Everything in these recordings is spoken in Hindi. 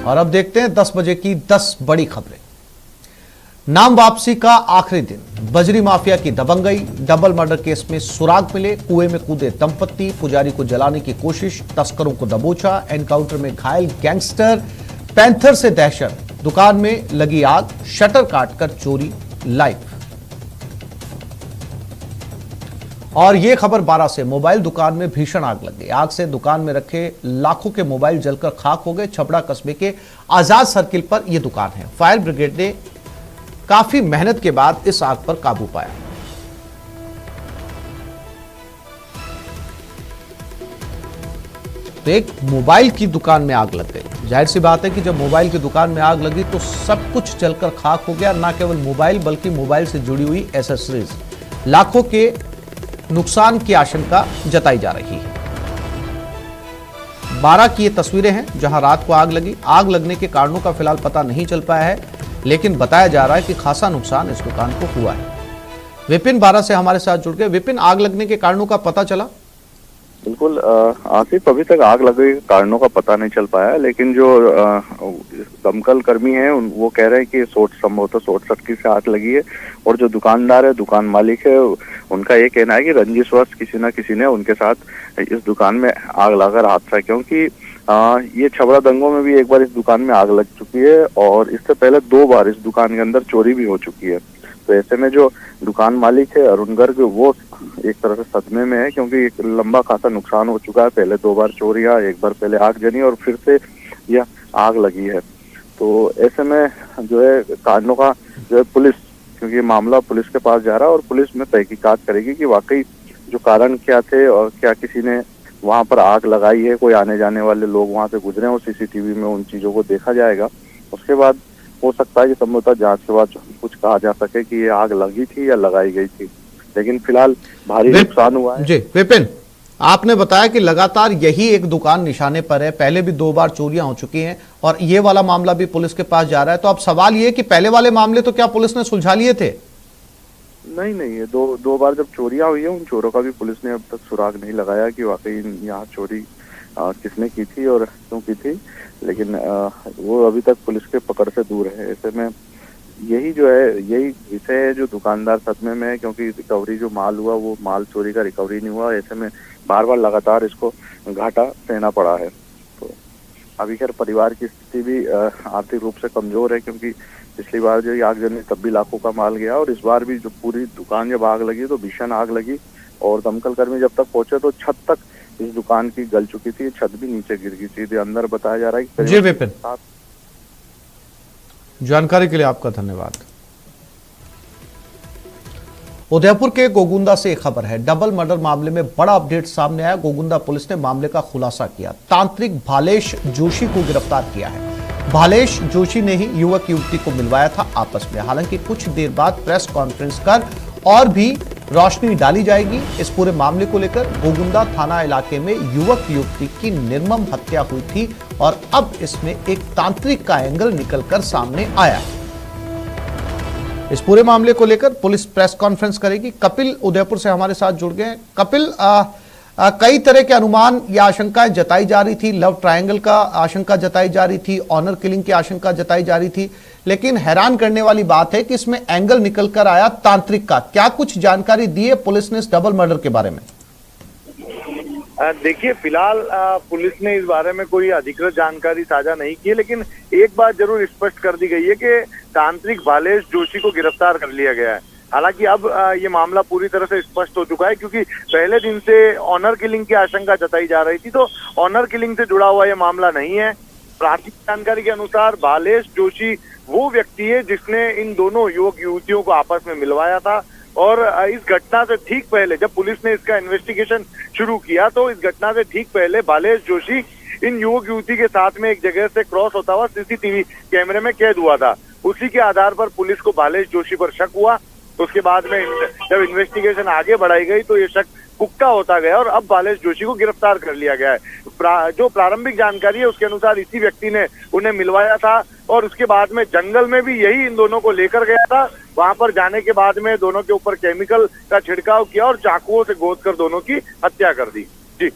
और अब देखते हैं 10 बजे की 10 बड़ी खबरें। नाम वापसी का आखिरी दिन, बजरी माफिया की दबंगई, डबल मर्डर केस में सुराग मिले, कुएं में कूदे दंपत्ति, पुजारी को जलाने की कोशिश, तस्करों को दबोचा, एनकाउंटर में घायल गैंगस्टर, पैंथर से दहशत, दुकान में लगी आग, शटर काटकर चोरी लाइव। और यह खबर 12 से, मोबाइल दुकान में भीषण आग लग गई। आग से दुकान में रखे लाखों के मोबाइल जलकर खाक हो गए। छबड़ा कस्बे के आजाद सर्किल पर यह दुकान है। फायर ब्रिगेड ने काफी मेहनत के बाद इस आग पर काबू पाया। तो एक मोबाइल की दुकान में आग लग गई। जाहिर सी बात है कि जब मोबाइल की दुकान में आग लगी तो सब कुछ जलकर खाक हो गया। न केवल मोबाइल बल्कि मोबाइल से जुड़ी हुई एसेसरीज, लाखों के नुकसान की आशंका जताई जा रही है। 12 की ये तस्वीरें हैं जहां रात को आग लगी। आग लगने के कारणों का फिलहाल पता नहीं चल पाया है, लेकिन बताया जा रहा है कि खासा नुकसान इस दुकान को हुआ है। विपिन 12 से हमारे साथ जुड़ गए। विपिन, आग लगने के कारणों का पता चला? बिल्कुल आसिफ, अभी तक आग लगने के कारणों का पता नहीं चल पाया, लेकिन जो दमकल कर्मी हैं वो कह रहे हैं कि संभवतः शॉर्ट सर्किट से आग लगी है। और जो दुकानदार है, दुकान मालिक है, उनका ये कहना है कि रंजिशवश किसी ना किसी ने उनके साथ इस दुकान में आग लगाकर हादसा, क्योंकि ये छबड़ा दंगों में भी एक बार इस दुकान में आग लग चुकी है और इससे पहले 2 बार इस दुकान के अंदर चोरी भी हो चुकी है। तो ऐसे में जो दुकान मालिक है अरुण गर्ग, वो एक तरह से सदमे में है, क्योंकि एक लंबा खासा नुकसान हो चुका है। पहले 2 बार चोरियां, एक बार पहले आग जनी और फिर से यह आग लगी है। तो ऐसे में जो है कारणों का जो है पुलिस, क्योंकि ये मामला पुलिस के पास जा रहा है और पुलिस में तहकीकात करेगी कि वाकई जो कारण क्या थे और क्या किसी ने वहां पर आग लगाई है, कोई आने जाने वाले लोग वहां से गुजरे और सीसीटीवी में उन चीजों को देखा जाएगा। उसके बाद हो सकता है कि संभवतः जांच के बाद कुछ कहा जा सके कि ये आग लगी थी या लगाई गई थी, लेकिन फिलहाल भारी नुकसान हुआ है। जी विपिन, आपने बताया कि लगातार यही एक दुकान निशाने पर है, पहले भी 2 बार चोरियां हो चुकी हैं और ये वाला मामला भी पुलिस के पास जा रहा है। तो अब सवाल ये कि पहले वाले मामले तो क्या पुलिस ने सुलझा लिए थे? नहीं, ये दो बार जब चोरियां हुई है, उन चोरों का भी पुलिस ने अब तक सुराग नहीं लगाया कि वाकई यहाँ चोरी किसने की थी और क्यों की थी, लेकिन वो अभी तक पुलिस के पकड़ से दूर है। ऐसे में यही विषय है जो दुकानदार सदमे में है, क्योंकि रिकवरी जो माल हुआ वो माल चोरी का रिकवरी नहीं हुआ। ऐसे में बार बार लगातार इसको घाटा सहना पड़ा है। तो अभी खैर परिवार की स्थिति भी आर्थिक रूप से कमजोर है, क्योंकि पिछली बार जो आग जली तब भी लाखों का माल गया और इस बार भी जो पूरी दुकान जब आग लगी तो भीषण आग लगी और दमकल कर्मी जब तक पहुंचे तो छत तक इस दुकान की गल चुकी थी, छत भी नीचे गिर गई थी। अंदर बताया जा रहा है कि जी विपिन, जानकारी के लिए आपका धन्यवाद। उदयपुर के गोगुंदा से एक खबर है। डबल मर्डर मामले में बड़ा अपडेट सामने आया। गोगुंदा पुलिस ने मामले का खुलासा किया। तांत्रिक भालेश जोशी को गिरफ्तार किया है। भालेश जोशी ने ही युवक युवती को मिलवाया था आपस में। हालांकि कुछ देर बाद प्रेस कॉन्फ्रेंस कर और भी रोशनी डाली जाएगी। इस पूरे मामले को लेकर गोगुंदा थाना इलाके में युवक युवती की निर्मम हत्या हुई थी और अब इसमें एक तांत्रिक का एंगल निकलकर सामने आया। इस पूरे मामले को लेकर पुलिस प्रेस कॉन्फ्रेंस करेगी। कपिल उदयपुर से हमारे साथ जुड़ गए। कपिल, कई तरह के अनुमान या आशंकाएं जताई जा रही थी। लव ट्रायंगल का आशंका जताई जा रही थी, ऑनर किलिंग की आशंका जताई जा रही थी, लेकिन हैरान करने वाली बात है कि इसमें एंगल निकल कर आया तांत्रिक का। क्या कुछ जानकारी दी है पुलिस ने इस डबल मर्डर के बारे में? देखिए, फिलहाल पुलिस ने इस बारे में कोई अधिकृत जानकारी साझा नहीं की है, लेकिन एक बात जरूर स्पष्ट कर दी गई है कि तांत्रिक भालेश जोशी को गिरफ्तार कर लिया गया है। हालांकि अब ये मामला पूरी तरह से स्पष्ट हो चुका है, क्योंकि पहले दिन से ऑनर किलिंग की आशंका जताई जा रही थी, तो ऑनर किलिंग से जुड़ा हुआ ये मामला नहीं है। प्राथमिक जानकारी के अनुसार भालेश जोशी वो व्यक्ति है जिसने इन दोनों युवक युवतियों को आपस में मिलवाया था और इस घटना से ठीक पहले जब पुलिस ने इसका इन्वेस्टिगेशन शुरू किया तो इस घटना से ठीक पहले भालेश जोशी इन युवक युवती के साथ में एक जगह से क्रॉस होता हुआ सीसीटीवी कैमरे में कैद हुआ था। उसी के आधार पर पुलिस को भालेश जोशी पर शक हुआ। तो उसके बाद में जब इन्वेस्टिगेशन आगे बढ़ाई गई तो ये शक पुख्ता होता गया और अब भालेश जोशी को गिरफ्तार कर लिया गया है। जो प्रारंभिक जानकारी है उसके अनुसार इसी व्यक्ति ने उन्हें मिलवाया था और उसके बाद में जंगल में भी यही इन दोनों को लेकर गया था। वहां पर जाने के बाद में दोनों के ऊपर केमिकल का छिड़काव किया और चाकुओं से गोद कर दोनों की हत्या कर दी। जी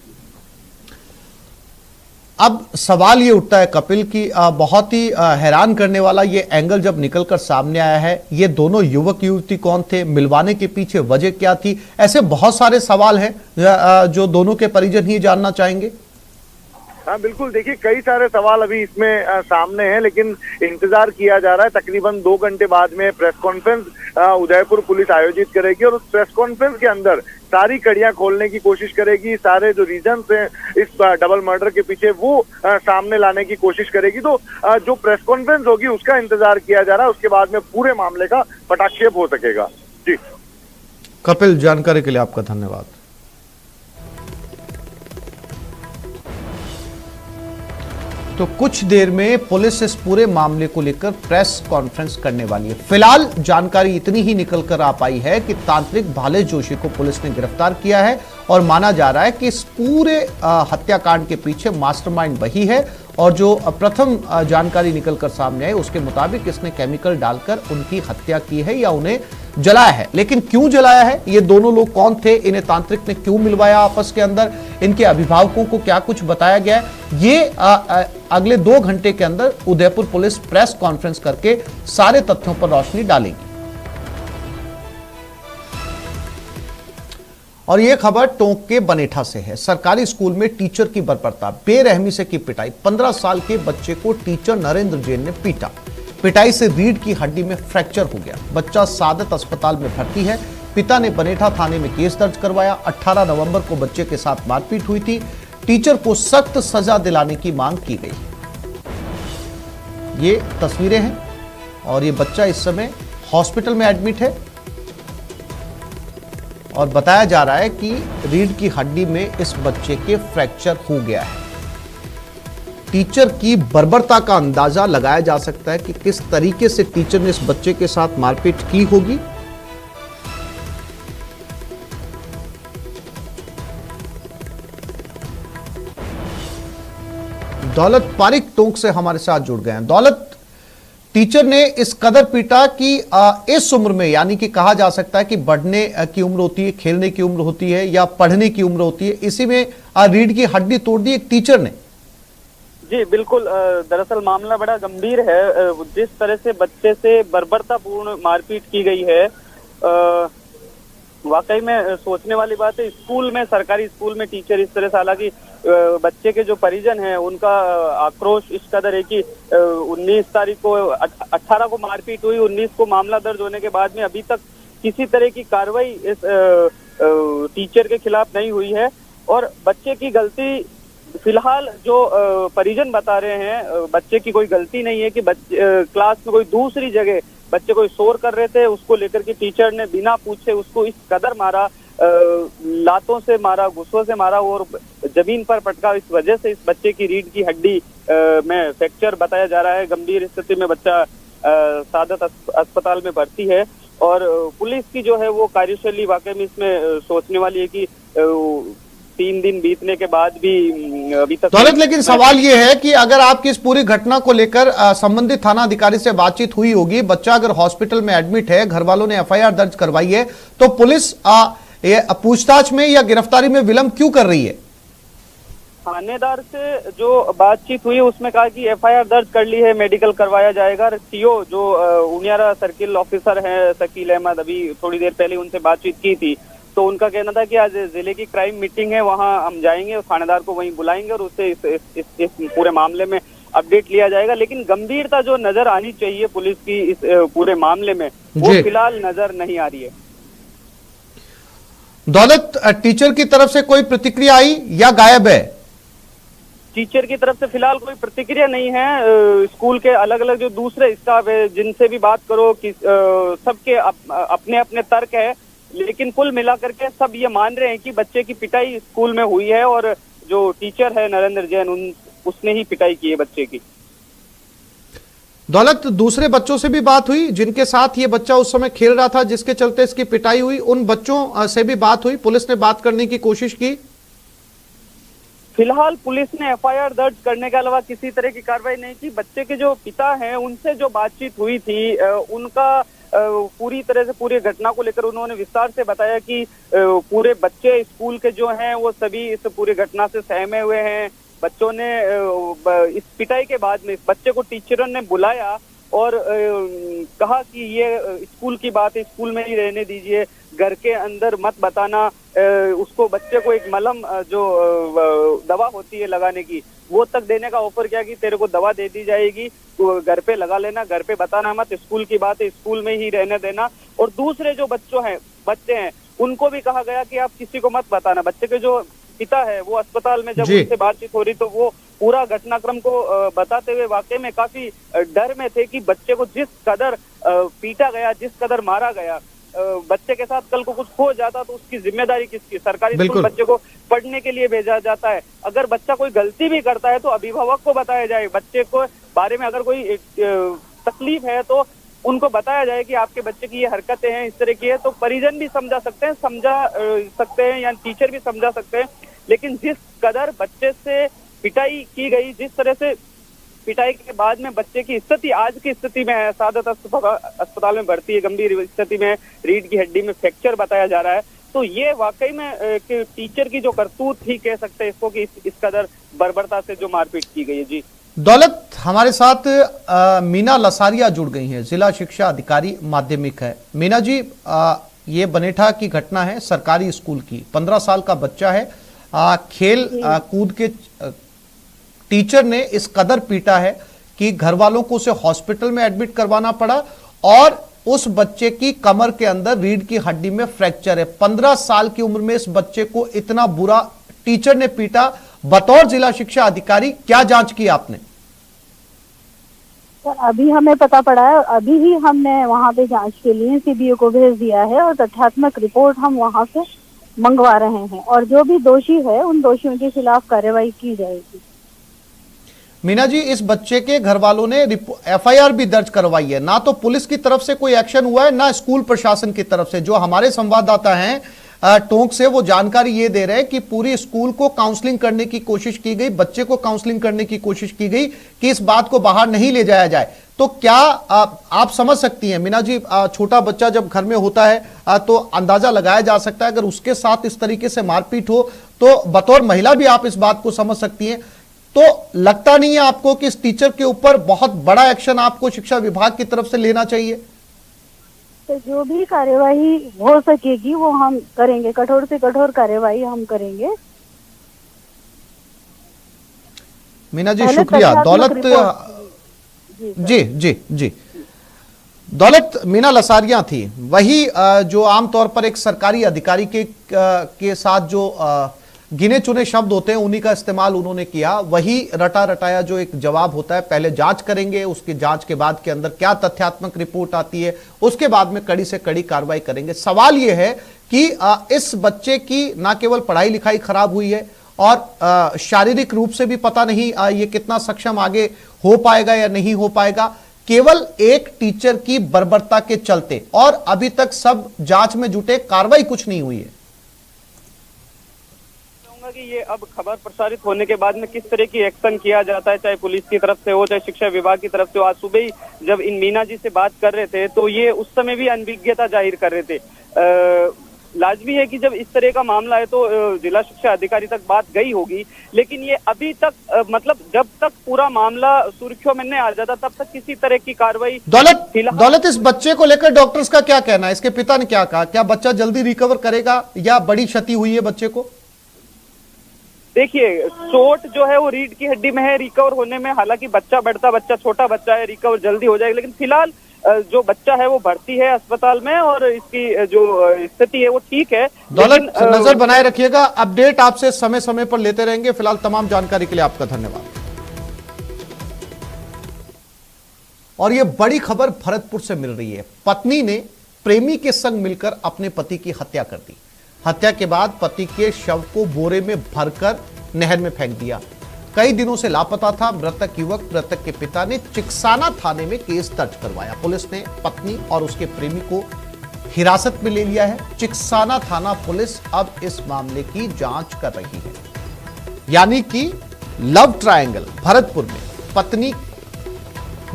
अब सवाल ये उठता है कपिल कि बहुत ही हैरान करने वाला ये एंगल जब निकलकर सामने आया है, ये दोनों युवक युवती कौन थे, मिलवाने के पीछे वजह क्या थी, ऐसे बहुत सारे सवाल हैं जो दोनों के परिजन ही जानना चाहेंगे। हाँ बिल्कुल, देखिए कई सारे सवाल अभी इसमें सामने हैं, लेकिन इंतजार किया जा रहा है। तकरीबन 2 घंटे बाद में प्रेस कॉन्फ्रेंस उदयपुर पुलिस आयोजित करेगी और उस प्रेस कॉन्फ्रेंस के अंदर सारी कड़ियां खोलने की कोशिश करेगी, सारे जो रीजंस हैं इस डबल मर्डर के पीछे वो सामने लाने की कोशिश करेगी। तो जो प्रेस कॉन्फ्रेंस होगी उसका इंतजार किया जा रहा है, उसके बाद में पूरे मामले का पटाक्षेप हो सकेगा। जी कपिल, जानकारी के लिए आपका धन्यवाद। तो कुछ देर में पुलिस इस पूरे मामले को लेकर प्रेस कॉन्फ्रेंस करने वाली है। फिलहाल जानकारी इतनी ही निकलकर आ पाई है कि तांत्रिक भालेश जोशी को पुलिस ने गिरफ्तार किया है और माना जा रहा है कि इस पूरे हत्याकांड के पीछे मास्टरमाइंड वही है। और जो प्रथम जानकारी निकलकर सामने आई उसके मुताबिक इसने केमिकल डालकर उनकी हत्या की है या उन्हें जलाया है। लेकिन क्यों जलाया है, ये दोनों लोग कौन थे, इन्हें तांत्रिक ने क्यों मिलवाया आपस के अंदर, इनके अभिभावकों को क्या कुछ बताया गया है, ये अगले 2 घंटे के अंदर उदयपुर पुलिस प्रेस कॉन्फ्रेंस करके सारे तथ्यों पर रोशनी डालेगी। और यह खबर टोंक के बनेठा से है। सरकारी स्कूल में टीचर की बर्बरता, बेरहमी से की पिटाई। 15 साल के बच्चे को टीचर नरेंद्र जैन ने पीटा। पिटाई से रीढ़ की हड्डी में फ्रैक्चर हो गया। बच्चा सादत अस्पताल में भर्ती है। पिता ने बनेठा थाने में केस दर्ज करवाया। 18 नवंबर को बच्चे के साथ मारपीट हुई थी। टीचर को सख्त सजा दिलाने की मांग की गई। ये तस्वीरें हैं और ये बच्चा इस समय हॉस्पिटल में एडमिट है और बताया जा रहा है कि रीढ़ की हड्डी में इस बच्चे के फ्रैक्चर हो गया है। टीचर की बर्बरता का अंदाजा लगाया जा सकता है कि किस तरीके से टीचर ने इस बच्चे के साथ मारपीट की होगी। दौलत पारिक टोंक से हमारे साथ जुड़ गए हैं। दौलत, टीचर ने इस कदर पीटा कि इस उम्र में, यानी कि कहा जा सकता है कि बढ़ने की उम्र होती है, खेलने की उम्र होती है या पढ़ने की उम्र होती है, इसी में रीढ़ की हड्डी तोड़ दी एक टीचर ने। जी बिल्कुल, दरअसल मामला बड़ा गंभीर है। जिस तरह से बच्चे से बर्बरतापूर्ण मारपीट की गई है, वाकई में सोचने वाली बात है। स्कूल में, सरकारी स्कूल में टीचर इस तरह से, हालांकि बच्चे के जो परिजन हैं उनका आक्रोश इस कदर है कि 19 तारीख को 18 को मारपीट हुई, 19 को मामला दर्ज होने के बाद में अभी तक किसी तरह की कार्रवाई इस टीचर के खिलाफ नहीं हुई है। और बच्चे की गलती, फिलहाल जो परिजन बता रहे हैं, बच्चे की कोई गलती नहीं है कि क्लास में कोई दूसरी जगह बच्चे कोई शोर कर रहे थे, उसको लेकर के टीचर ने बिना पूछे उसको इस कदर मारा, लातों से मारा, गुस्सों से मारा और जमीन पर पटका। इस वजह से इस बच्चे की रीढ़ की हड्डी में फ्रैक्चर बताया जा रहा है। गंभीर स्थिति में बच्चा सादत अस्पताल में भर्ती है। और पुलिस की जो है वो कार्यशैली वाकई में इसमें सोचने वाली है कि 3 दिन बीतने के बाद भी अभी तक दौलत, लेकिन सवाल ये है कि अगर आपकी इस पूरी घटना को लेकर संबंधित थाना अधिकारी से बातचीत हुई होगी, बच्चा अगर हॉस्पिटल में एडमिट है, घर वालों ने एफआईआर दर्ज करवाई है, तो पुलिस पूछताछ में या गिरफ्तारी में विलंब क्यों कर रही है? थानेदार से जो बातचीत हुई उसमें कहा कि एफआईआर दर्ज कर ली है, मेडिकल करवाया जाएगा। सीओ जो उनियारा सर्किल ऑफिसर है शकील अहमद, अभी थोड़ी देर पहले उनसे बातचीत की थी, तो उनका कहना था कि आज जिले की क्राइम मीटिंग है, वहां हम जाएंगे और थानेदार को वहीं बुलाएंगे और उससे इस पूरे मामले में अपडेट लिया जाएगा। लेकिन गंभीरता जो नजर आनी चाहिए पुलिस की इस पूरे मामले में, वो फिलहाल नजर नहीं आ रही है। दौलत, टीचर की तरफ से कोई प्रतिक्रिया आई या गायब है? टीचर की तरफ से फिलहाल कोई प्रतिक्रिया नहीं है। स्कूल के अलग अलग जो दूसरे स्टाफ है जिनसे भी बात करो कि सबके अपने अपने तर्क है, लेकिन कुल मिलाकर के सब ये मान रहे हैं कि बच्चे की पिटाई स्कूल में हुई है और जो टीचर है नरेंद्र जैन उसने ही पिटाई की है बच्चे की। दौलत, दूसरे बच्चों से भी बात हुई जिनके साथ ये बच्चा उस समय खेल रहा था जिसके चलते इसकी पिटाई हुई, उन बच्चों से भी बात हुई? पुलिस ने बात करने की कोशिश की? फिलहाल पुलिस ने एफआईआर दर्ज करने के अलावा किसी तरह की कार्रवाई नहीं की। बच्चे के जो पिता हैं उनसे जो बातचीत हुई थी, उनका पूरी तरह से पूरी घटना को लेकर उन्होंने विस्तार से बताया कि पूरे बच्चे स्कूल के जो हैं वो सभी इस पूरी घटना से सहमे हुए हैं बच्चों ने इस पिटाई के बाद में इस बच्चे को टीचरों ने बुलाया और कहा कि ये स्कूल की बात है, स्कूल में ही रहने दीजिए, घर के अंदर मत बताना। उसको बच्चे को एक मलहम जो दवा होती है लगाने की, वो तक देने का ऑफर किया कि तेरे को दवा दे दी जाएगी, तो घर पे लगा लेना, घर पे बताना मत, स्कूल की बात है, स्कूल में ही रहने देना। और दूसरे जो बच्चे हैं उनको भी कहा गया कि आप किसी को मत बताना। बच्चे के जो पिता है वो अस्पताल में जब उनसे बातचीत हो रही तो वो पूरा घटनाक्रम को बताते हुए वाकई में काफी डर में थे कि बच्चे को जिस कदर पीटा गया, जिस कदर मारा गया, बच्चे के साथ कल को कुछ हो जाता तो उसकी जिम्मेदारी किसकी? सरकारी स्कूल बच्चे को पढ़ने के लिए भेजा जाता है। अगर बच्चा कोई गलती भी करता है तो अभिभावक को बताया जाए, बच्चे को बारे में अगर कोई तकलीफ है तो उनको बताया जाए कि आपके बच्चे की ये हरकतें हैं, इस तरह की है, तो परिजन भी समझा सकते हैं या टीचर भी समझा सकते हैं। लेकिन जिस कदर बच्चे से पिटाई की गई, जिस तरह से पिटाई के बाद में बच्चे की स्थिति आज की स्थिति में है, सादत अस्पताल में भर्ती है, गंभीर स्थिति में, रीढ़ की हड्डी में फ्रैक्चर बताया जा रहा है, तो ये वाकई में कि टीचर की जो करतूत ही कह सकते हैं इसको कि इस कदर बर्बरता से जो मारपीट की गई है। जी दौलत, हमारे साथ मीना लसारिया जुड़ गई हैं, जिला शिक्षा अधिकारी माध्यमिक है। मीना जी, ये बनेठा की घटना है, सरकारी स्कूल की, 15 साल का बच्चा है, खेल कूद के टीचर ने इस कदर पीटा है कि घर वालों को उसे हॉस्पिटल में एडमिट करवाना पड़ा और उस बच्चे की कमर के अंदर रीढ़ की हड्डी में फ्रैक्चर है। 15 साल की उम्र में इस बच्चे को इतना बुरा टीचर ने पीटा। बतौर जिला शिक्षा अधिकारी क्या जांच की आपने? सर, अभी हमें पता पड़ा है, अभी ही हमने वहाँ पे जांच के लिए सीबीओ को भेज दिया है और तथ्यात्मक रिपोर्ट हम वहाँ से मंगवा रहे हैं और जो भी दोषी है उन दोषियों के खिलाफ कार्रवाई की जाएगी। मीना जी, इस बच्चे के घर वालों ने एफआईआर भी दर्ज करवाई है, ना तो पुलिस की तरफ से कोई एक्शन हुआ है ना स्कूल प्रशासन की तरफ से। जो हमारे संवाददाता हैं टोंक से, वो जानकारी ये दे रहे हैं कि पूरी स्कूल को काउंसलिंग करने की कोशिश की गई, बच्चे को काउंसलिंग करने की कोशिश की गई कि इस बात को बाहर नहीं ले जाया जाए। तो क्या आप समझ सकती हैं मीना जी, छोटा बच्चा जब घर में होता है तो अंदाजा लगाया जा सकता है, अगर उसके साथ इस तरीके से मारपीट हो तो बतौर महिला भी आप इस बात को समझ सकती हैं। तो लगता नहीं है आपको कि इस टीचर के ऊपर बहुत बड़ा एक्शन आपको शिक्षा विभाग की तरफ से लेना चाहिए? तो जो भी कार्यवाही हो सकेगी वो हम करेंगे, कठोर से कठोर कार्यवाही हम करेंगे। मीना जी शुक्रिया। दौलत जी दौलत मीना लसारिया थी, वही जो आमतौर पर एक सरकारी अधिकारी के साथ जो गिने चुने शब्द होते हैं उन्हीं का इस्तेमाल उन्होंने किया। वही रटा रटाया जो एक जवाब होता है, पहले जांच करेंगे, उसकी जांच के बाद के अंदर क्या तथ्यात्मक रिपोर्ट आती है उसके बाद में कड़ी से कड़ी कार्रवाई करेंगे। सवाल यह है कि इस बच्चे की ना केवल पढ़ाई लिखाई खराब हुई है और शारीरिक रूप से भी पता नहीं ये कितना सक्षम आगे हो पाएगा या नहीं हो पाएगा, केवल एक टीचर की बर्बरता के चलते, और अभी तक सब जांच में जुटे, कार्रवाई कुछ नहीं हुई है। कि ये अब खबर प्रसारित होने के बाद में किस तरह की एक्शन किया जाता है, चाहे पुलिस की तरफ से हो चाहे शिक्षा विभाग की तरफ से हो। आज सुबह ही जब इन मीना जी से बात कर रहे थे तो ये उस समय भी अनभिज्ञता जाहिर कर रहे थे। लाजमी है कि जब इस तरह का मामला है तो जिला शिक्षा अधिकारी तक बात गई होगी, लेकिन ये अभी तक मतलब जब तक पूरा मामला सुर्खियों में नहीं आ जाता तब तक किसी तरह की कार्रवाई। दौलत, इस बच्चे को लेकर डॉक्टर्स का क्या कहना है? इसके पिता ने क्या कहा? क्या बच्चा जल्दी रिकवर करेगा या बड़ी क्षति हुई है बच्चे को? देखिए, चोट जो है वो रीढ़ की हड्डी में है, रिकवर होने में हालांकि बच्चा छोटा बच्चा है, रिकवर जल्दी हो जाएगा, लेकिन फिलहाल जो बच्चा है वो भर्ती है अस्पताल में और इसकी जो स्थिति है वो ठीक है। दौलत, नजर बनाए रखिएगा, अपडेट आपसे समय समय पर लेते रहेंगे। फिलहाल तमाम जानकारी के लिए आपका धन्यवाद। और ये बड़ी खबर भरतपुर से मिल रही है। पत्नी ने प्रेमी के संग मिलकर अपने पति की हत्या कर दी। हत्या के बाद पति के शव को बोरे में भरकर नहर में फेंक दिया। कई दिनों से लापता था मृतक युवक। मृतक के पिता ने चिकसाना थाने में केस दर्ज करवाया। पुलिस ने पत्नी और उसके प्रेमी को हिरासत में ले लिया है। चिकसाना थाना पुलिस अब इस मामले की जांच कर रही है। यानी कि लव ट्रायंगल भरतपुर में पत्नी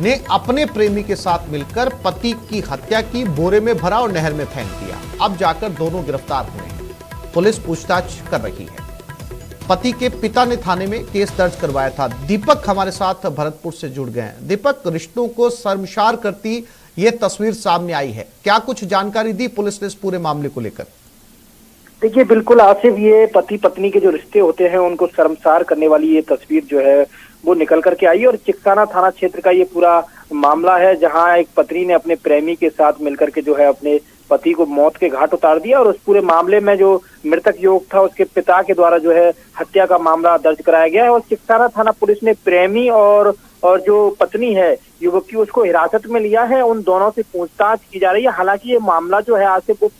ने अपने प्रेमी के साथ मिलकर पति की हत्या की, बोरे में भरा और नहर में फेंक दिया। अब जाकर दोनों गिरफ्तार हुए हैं। पुलिस पूछताछ कर रही है। पति के पिता ने थाने में केस दर्ज करवाया था। दीपक हमारे साथ भरतपुर से जुड़ गए हैं। दीपक, रिश्तों को शर्मसार करती ये तस्वीर सामने आई है, क्या कुछ जानकारी दी पुलिस ने इस पूरे मामले को लेकर? देखिए, बिल्कुल आसिफ, ये पति पत्नी के जो रिश्ते होते हैं उनको शर्मसार करने वाली ये तस्वीर जो है वो निकल करके आई। और चिकसाना थाना क्षेत्र का ये पूरा मामला है, जहां एक पत्नी ने अपने प्रेमी के साथ मिलकर के जो है अपने पति को मौत के घाट उतार दिया। और उस पूरे मामले में जो मृतक युवक था उसके पिता के द्वारा जो है हत्या का मामला दर्ज कराया गया है। और चिकसाना थाना पुलिस ने प्रेमी और जो पत्नी है युवक की, उसको हिरासत में लिया है। उन दोनों से पूछताछ की जा रही है। हालांकि ये मामला जो है आज से वो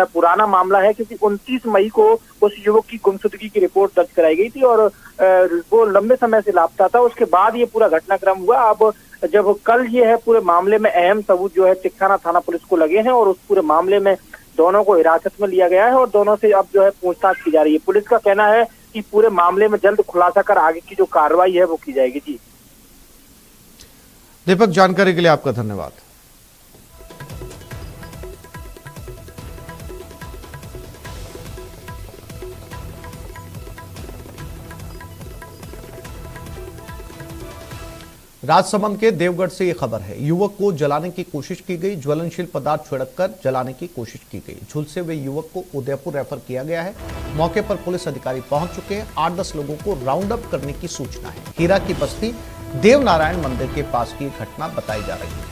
पुराना मामला है, क्योंकि 29 मई को उस युवक की गुमशुदगी की रिपोर्ट दर्ज कराई गई थी और वो लंबे समय से लापता था। उसके बाद ये पूरा घटनाक्रम हुआ। अब जब कल ये है पूरे मामले में अहम सबूत जो है चिकसाना थाना पुलिस को लगे हैं और उस पूरे मामले में दोनों को हिरासत में लिया गया है और दोनों से अब जो है पूछताछ की जा रही है। पुलिस का कहना है कि पूरे मामले में जल्द खुलासा कर आगे की जो कार्रवाई है वो की जाएगी। जी दीपक, जानकारी के लिए आपका धन्यवाद। राजसमंद के देवगढ़ से यह खबर है। युवक को जलाने की कोशिश की गई, ज्वलनशील पदार्थ छिड़ककर जलाने की कोशिश की गई। झुलसे हुए युवक को उदयपुर रेफर किया गया है। मौके पर पुलिस अधिकारी पहुंच चुके हैं। 8-10 लोगों को राउंड अप करने की सूचना है। हीरा की बस्ती देवनारायण मंदिर के पास की घटना बताई जा रही है।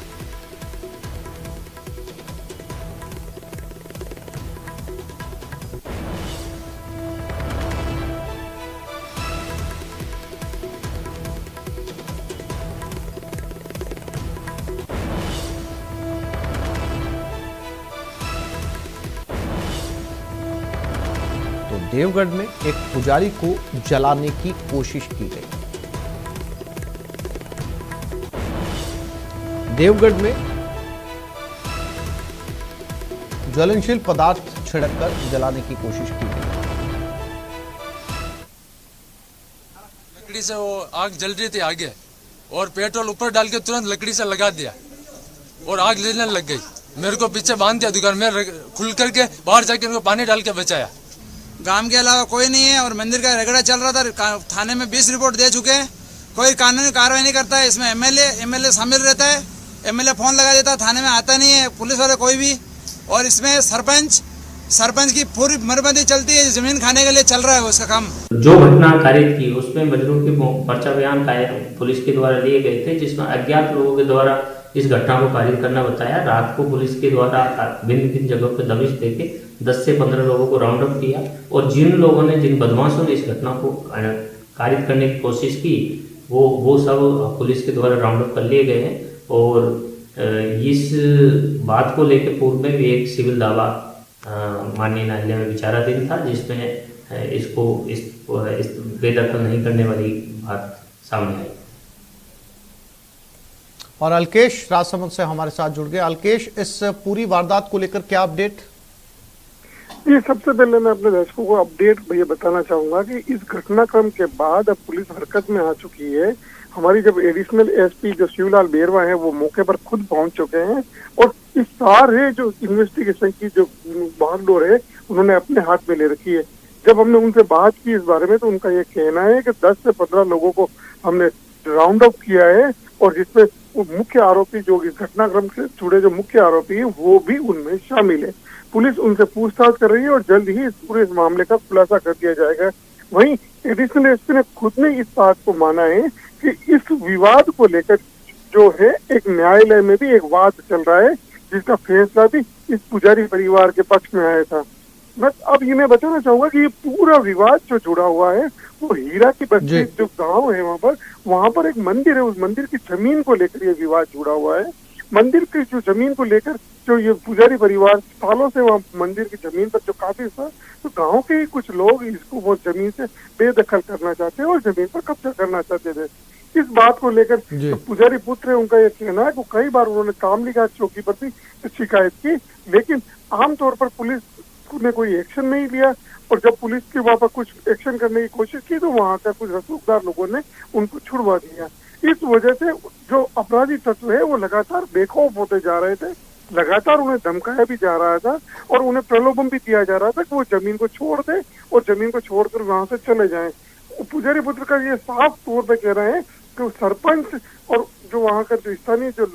तो देवगढ़ में एक पुजारी को जलाने की कोशिश की गई। देवगढ़ में ज्वलनशील पदार्थ छिड़ककर जलाने की कोशिश की गई। लकड़ी से वो आग जल रही थी आगे, और पेट्रोल ऊपर डाल के तुरंत लकड़ी से लगा दिया और आग लेने लग गई। मेरे को पीछे बांध दिया दुकान में, खुल करके बाहर जाके उनको पानी डाल के बचाया। गांव के अलावा कोई नहीं है और मंदिर का रगड़ा चल रहा था। थाने में 20 रिपोर्ट दे चुके हैं, कोई कानूनी कार्रवाई नहीं करता है। इसमें एमएलए शामिल रहता है। एमएलए फोन लगा देता है, थाने में आता नहीं है पुलिस वाले कोई भी। और इसमें सरपंच की पूरी मरबंदी चलती है, जमीन खाने के लिए चल रहा है उसका काम। जो घटना कारित की उसमें मजनू के पर्चा बयान पुलिस के द्वारा लिए गए थे, जिसमें अज्ञात लोगों के द्वारा इस घटना को कारित करना बताया। रात को पुलिस के द्वारा भिन्न भिन्न जगहों पर दबिश देके 10 से 15 लोगों को राउंड अप किया और जिन बदमाशों ने इस घटना को कारित करने की कोशिश की वो सब पुलिस के द्वारा राउंड अप कर लिए गए हैं। और इस बात को लेकर पूर्व में भी एक सिविल दावा माननीय न्यायालय में विचाराधीन था, जिसमें इसको बेदखल नहीं करने वाली बात सामने आई। और अलकेश राजसमंद से हमारे साथ जुड़ गए। अलकेश, इस पूरी वारदात को लेकर क्या अपडेट? ये सबसे पहले मैं अपने दर्शकों को अपडेट ये बताना चाहूंगा कि इस घटनाक्रम के बाद अब पुलिस हरकत में आ चुकी है। हमारी जब एडिशनल एसपी जो शिवलाल बेरवा है वो मौके पर खुद पहुंच चुके हैं और इस सारे जो इन्वेस्टिगेशन की जो बागडोर है उन्होंने अपने हाथ में ले रखी है। जब हमने उनसे बात की इस बारे में तो उनका ये कहना है कि 10 से 15 लोगों को हमने राउंड अप किया है और जिसमें मुख्य आरोपी जो इस घटनाक्रम से जुड़े जो मुख्य आरोपी है वो भी उनमें शामिल है। पुलिस उनसे पूछताछ कर रही है और जल्द ही इस पूरे मामले का खुलासा कर दिया जाएगा। वहीं एडिशनल एसपी ने खुद ने इस बात को माना है कि इस विवाद को लेकर जो है एक न्यायालय में भी एक वाद चल रहा है, जिसका फैसला भी इस पुजारी परिवार के पक्ष में आया था। बस अब ये मैं बताना चाहूंगा कि ये पूरा विवाद जो जुड़ा हुआ है वो हीरा की बस्ती जो गांव है वहाँ पर एक मंदिर है, उस मंदिर की जमीन को लेकर ये विवाद जुड़ा हुआ है। मंदिर की जो जमीन को लेकर जो ये पुजारी परिवार सालों से वहाँ मंदिर की जमीन पर जो काबिज था, तो गांव के ही कुछ लोग इसको वो जमीन से बेदखल करना चाहते हैं और जमीन पर कब्जा करना चाहते थे। इस बात को लेकर तो पुजारी पुत्र है उनका ये कहना है कि कई बार उन्होंने कामली घाट चौकी पर भी शिकायत की, लेकिन आमतौर पर पुलिस ने कोई एक्शन नहीं लिया और जब पुलिस के वहाँ पर कुछ एक्शन करने की कोशिश की तो वहाँ का कुछ रसूखदार लोगों ने उनको छुड़वा दिया। इस वजह से जो अपराधी तत्व है वो लगातार बेखौफ होते जा रहे थे लगातार उन्हें धमकाया भी जा रहा था और उन्हें प्रलोभन भी दिया जा रहा था कि वो जमीन को छोड़ दे और जमीन को छोड़कर वहां से चले जाएं। पुजारी पुत्र का ये साफ तौर पे कह रहे हैं कि सरपंच और जो वहाँ का जो स्थानीय जो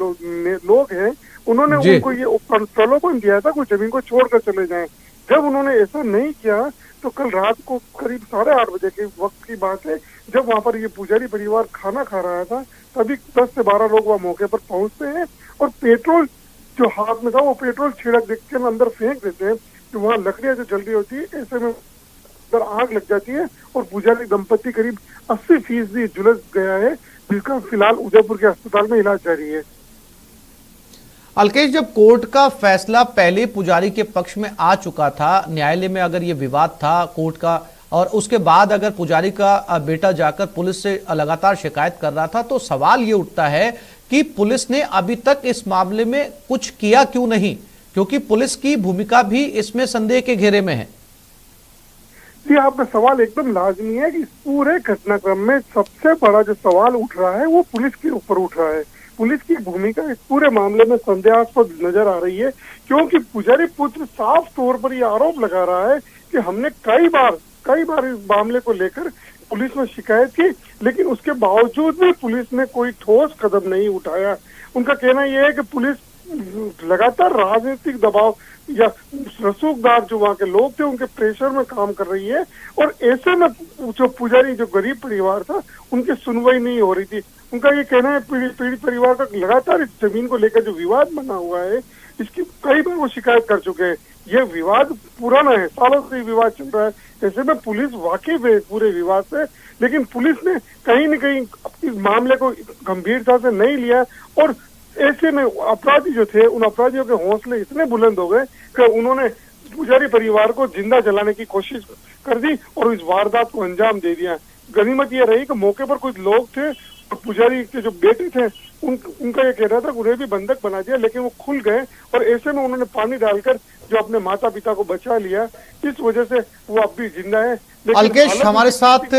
लोग हैं उन्होंने उनको ये प्रलोभन दिया था कि वो जमीन को छोड़कर चले जाएं। जब उन्होंने ऐसा नहीं किया तो कल रात को करीब 8:30 बजे के वक्त की बात है, जब वहाँ पर ये पुजारी परिवार खाना खा रहा था, तभी 10 से 12 लोग वहाँ मौके पर पहुंचते हैं और पेट्रोल जो हाथ में था वो पेट्रोल छिड़क देख के अंदर फेंक देते हैं। तो वहाँ लकड़ियां जो जल्दी होती है, ऐसे में अंदर आग लग जाती है और पुजारी दंपति करीब 80% झुलस गया है, जिसका फिलहाल उदयपुर के अस्पताल में इलाज जारी है। अलकेश, जब कोर्ट का फैसला पहले पुजारी के पक्ष में आ चुका था, न्यायालय में अगर ये विवाद था कोर्ट का, और उसके बाद अगर पुजारी का बेटा जाकर पुलिस से लगातार शिकायत कर रहा था, तो सवाल ये उठता है कि पुलिस ने अभी तक इस मामले में कुछ किया क्यों नहीं, क्योंकि पुलिस की भूमिका भी इसमें संदेह के घेरे में है। जी, आपका सवाल एकदम लाजमी है कि इस पूरे घटनाक्रम में सबसे बड़ा जो सवाल उठ रहा है वो पुलिस के ऊपर उठ रहा है। पुलिस की भूमिका इस पूरे मामले में संदेहास्पद नजर आ रही है, क्योंकि पुजारी पुत्र साफ तौर पर यह आरोप लगा रहा है कि हमने कई बार इस मामले को लेकर पुलिस में शिकायत की, लेकिन उसके बावजूद भी पुलिस ने कोई ठोस कदम नहीं उठाया। उनका कहना यह है कि पुलिस लगातार राजनीतिक दबाव या रसूखदार जो वहाँ के लोग थे उनके प्रेशर में काम कर रही है, और ऐसे में जो पुजारी जो गरीब परिवार था उनकी सुनवाई नहीं हो रही थी। उनका ये कहना है पीड़ित परिवार का लगातार इस जमीन को लेकर जो विवाद बना हुआ है, इसकी कई बार वो शिकायत कर चुके हैं। ये विवाद पुराना है, सालों से विवाद चल रहा है। ऐसे में पुलिस वाकिफ है पूरे विवाद से, लेकिन पुलिस ने कहीं न कहीं इस मामले को गंभीरता से नहीं लिया, और ऐसे में अपराधी जो थे उन अपराधियों के हौसले इतने बुलंद हो गए कि उन्होंने पुजारी परिवार को जिंदा जलाने की कोशिश कर दी और इस वारदात को अंजाम दे दिया। गनीमत यह रही कि मौके पर कुछ लोग थे और पुजारी के जो बेटे थे उनका ये कहना था उन्हें भी बंधक बना दिया, लेकिन वो खुल गए और ऐसे में उन्होंने पानी डालकर जो अपने माता पिता को बचा लिया। इस वजह से वो अब भी जिंदा है। अलकेश, हमारे साथ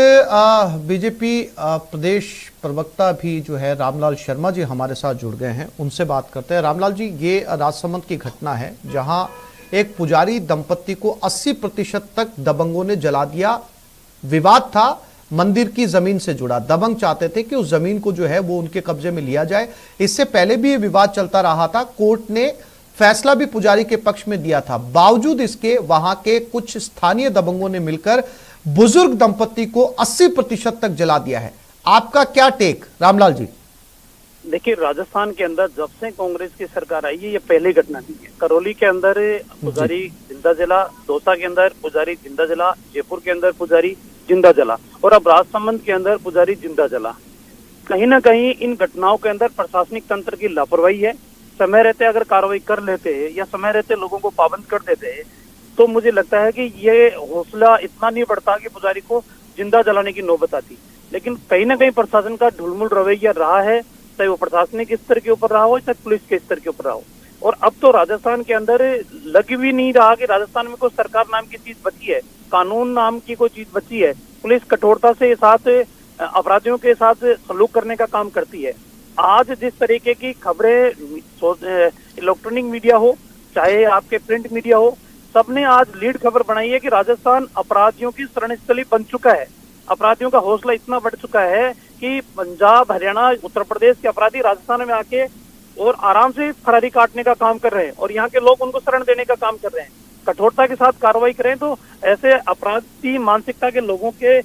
बीजेपी प्रदेश प्रवक्ता भी जो है रामलाल शर्मा जी हमारे साथ जुड़ गए हैं, उनसे बात करते हैं। रामलाल जी, ये राजसमंद की घटना है जहां एक पुजारी दंपत्ति को 80% तक दबंगों ने जला दिया। विवाद था मंदिर की जमीन से जुड़ा, दबंग चाहते थे कि उस जमीन को जो है वो उनके कब्जे में लिया जाए। इससे पहले भी ये विवाद चलता रहा था, कोर्ट ने फैसला भी पुजारी के पक्ष में दिया था। बावजूद इसके वहां के कुछ स्थानीय दबंगों ने मिलकर बुजुर्ग दंपत्ति को 80% तक जला दिया है। आपका क्या टेक रामलाल जी? देखिए, राजस्थान के अंदर जब से कांग्रेस की सरकार आई है, ये पहली घटना नहीं है। करौली के अंदर पुजारी जिंदा जला, दौसा के अंदर पुजारी जिंदा जला, जयपुर के अंदर पुजारी जिंदा जला, और अब राजसमंद के अंदर पुजारी जिंदा जला। कहीं ना कहीं इन घटनाओं के अंदर प्रशासनिक तंत्र की लापरवाही है। समय रहते अगर कार्रवाई कर लेते हैं या समय रहते लोगों को पाबंद कर देते हैं, तो मुझे लगता है कि ये हौसला इतना नहीं बढ़ता कि पुजारी को जिंदा जलाने की नौबत आती। लेकिन कहीं ना कहीं प्रशासन का ढुलमुल रवैया रहा है, चाहे वो प्रशासनिक स्तर के ऊपर रहा हो चाहे पुलिस के स्तर के ऊपर रहा हो। और अब तो राजस्थान के अंदर लग भी नहीं रहा कि राजस्थान में कोई सरकार नाम की चीज बची है, कानून नाम की कोई चीज बची है। पुलिस कठोरता से साथ अपराधियों के साथ सलूक करने का काम करती है। आज जिस तरीके की खबरें इलेक्ट्रॉनिक मीडिया हो चाहे आपके प्रिंट मीडिया हो, सबने आज लीड खबर बनाई है कि राजस्थान अपराधियों की शरणस्थली बन चुका है। अपराधियों का हौसला इतना बढ़ चुका है कि पंजाब, हरियाणा, उत्तर प्रदेश के अपराधी राजस्थान में आके और आराम से फरारी काटने का काम कर रहे हैं, और यहाँ के लोग उनको शरण देने का काम कर रहे हैं। कठोरता के साथ कार्रवाई करें तो ऐसे अपराधी मानसिकता के लोगों के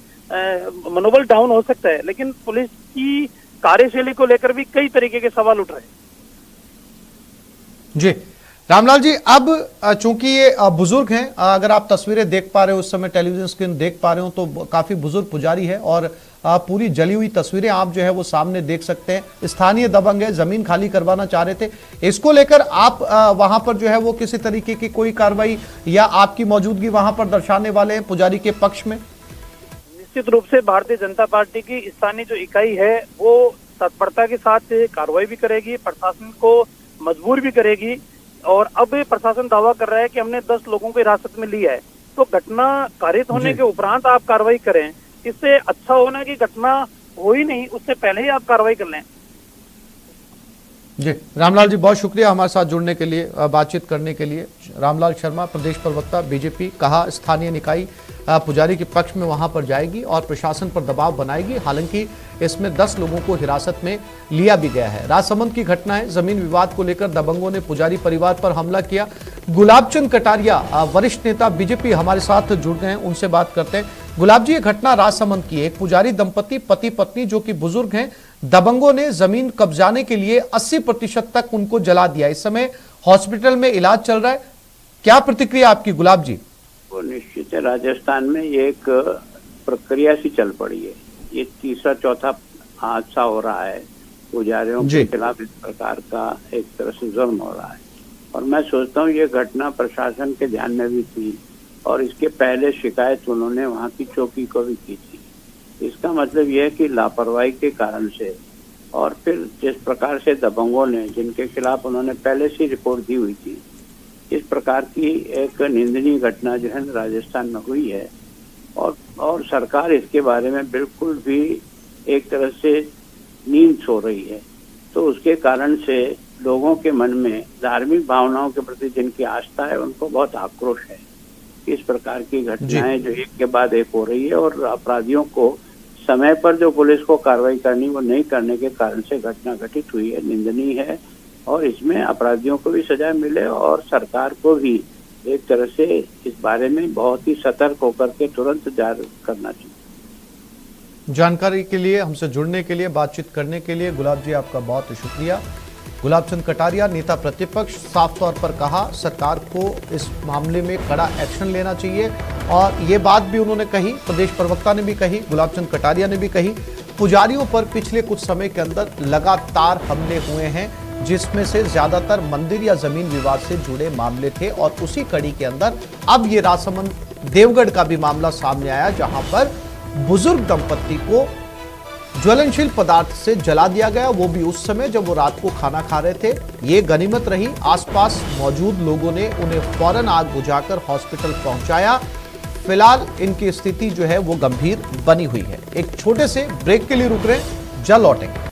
मनोबल डाउन हो सकता है, लेकिन पुलिस की कार्यशैली को लेकर भी कई तरीके के सवाल उठ रहे हैं। जी रामलाल जी, अब चूंकि ये बुजुर्ग हैं, अगर आप तस्वीरें देख पा रहे हो, उस समय टेलीविजन स्क्रीन देख पा रहे हो, तो काफी बुजुर्ग पुजारी है और पूरी जली हुई तस्वीरें आप जो है वो सामने देख सकते हैं। स्थानीय दबंग है, जमीन खाली करवाना चाह रहे थे। इसको लेकर आप वहां पर जो है वो किसी तरीके की कोई कार्रवाई या आपकी मौजूदगी वहां पर दर्शाने वाले हैं पुजारी के पक्ष में? निश्चित रूप से भारतीय जनता पार्टी की स्थानीय जो इकाई है वो तत्परता के साथ कार्रवाई भी करेगी, प्रशासन को मजबूर भी करेगी। और अब प्रशासन दावा कर रहा है कि हमने 10 लोगों को हिरासत में लिया है, तो घटना कारित होने के उपरांत आप कार्रवाई करें। इससे अच्छा होना कि घटना हो ही नहीं, उससे पहले ही आप कार्रवाई कर लें। जी रामलाल जी, बहुत शुक्रिया हमारे साथ जुड़ने के लिए, बातचीत करने के लिए। रामलाल शर्मा, प्रदेश प्रवक्ता बीजेपी, कहा स्थानीय निकाय पुजारी के पक्ष में वहां पर जाएगी और प्रशासन पर दबाव बनाएगी। हालांकि इसमें 10 लोगों को हिरासत में लिया भी गया है। राजसमंद की घटना है, जमीन विवाद को लेकर दबंगों ने पुजारी परिवार पर हमला किया। गुलाबचंद कटारिया, वरिष्ठ नेता बीजेपी, हमारे साथ जुड़ गए हैं, उनसे बात करते हैं। गुलाब जी, ये घटना राजसमंद की है। एक पुजारी दंपति, पति पत्नी जो कि बुजुर्ग हैं, दबंगों ने जमीन कब्जाने के लिए 80% तक उनको जला दिया। इस समय हॉस्पिटल में इलाज चल रहा है। क्या प्रतिक्रिया आपकी गुलाब जी? वो निश्चित है, राजस्थान में ये एक प्रक्रिया सी चल पड़ी है। ये तीसरा चौथा हादसा हो रहा है, पुजारियों के खिलाफ इस प्रकार का एक तरह से जुर्म हो रहा है। और मैं सोचता हूँ ये घटना प्रशासन के ध्यान में भी थी और इसके पहले शिकायत उन्होंने वहाँ की चौकी को भी की थी। इसका मतलब यह है कि लापरवाही के कारण से और फिर जिस प्रकार से दबंगों ने, जिनके खिलाफ उन्होंने पहले से रिपोर्ट दी हुई थी, इस प्रकार की एक निंदनीय घटना जो है राजस्थान में हुई है। और सरकार इसके बारे में बिल्कुल भी एक तरह से नींद सो रही है। तो उसके कारण से लोगों के मन में धार्मिक भावनाओं के प्रति जिनकी आस्था है उनको बहुत आक्रोश है। इस प्रकार की घटनाएं जो एक के बाद एक हो रही है और अपराधियों को समय पर जो पुलिस को कार्रवाई करनी वो नहीं करने के कारण से घटना घटित हुई है, निंदनीय है। और इसमें अपराधियों को भी सजा मिले और सरकार को भी एक तरह से इस बारे में बहुत ही सतर्क होकर के तुरंत जारी करना चाहिए। जानकारी के लिए, हमसे जुड़ने के लिए, बातचीत करने के लिए गुलाब जी आपका बहुत शुक्रिया। गुलाबचंद कटारिया, नेता प्रतिपक्ष, साफ तौर पर कहा सरकार को इस मामले में कड़ा एक्शन लेना चाहिए। और ये बात भी उन्होंने कही, प्रदेश प्रवक्ता ने भी कही, गुलाबचंद कटारिया ने भी कही, पुजारियों पर पिछले कुछ समय के अंदर लगातार हमले हुए हैं, जिसमें से ज्यादातर मंदिर या जमीन विवाद से जुड़े मामले थे। और उसी कड़ी के अंदर अब ये राजसमंद देवगढ़ का भी मामला सामने आया, जहां पर बुजुर्ग दंपत्ति को ज्वलनशील पदार्थ से जला दिया गया, वो भी उस समय जब वो रात को खाना खा रहे थे। ये गनीमत रही, आसपास मौजूद लोगों ने उन्हें फौरन आग बुझाकर हॉस्पिटल पहुंचाया। फिलहाल इनकी स्थिति जो है वो गंभीर बनी हुई है। एक छोटे से ब्रेक के लिए रुक रहे हैं, जल्द लौटेंगे।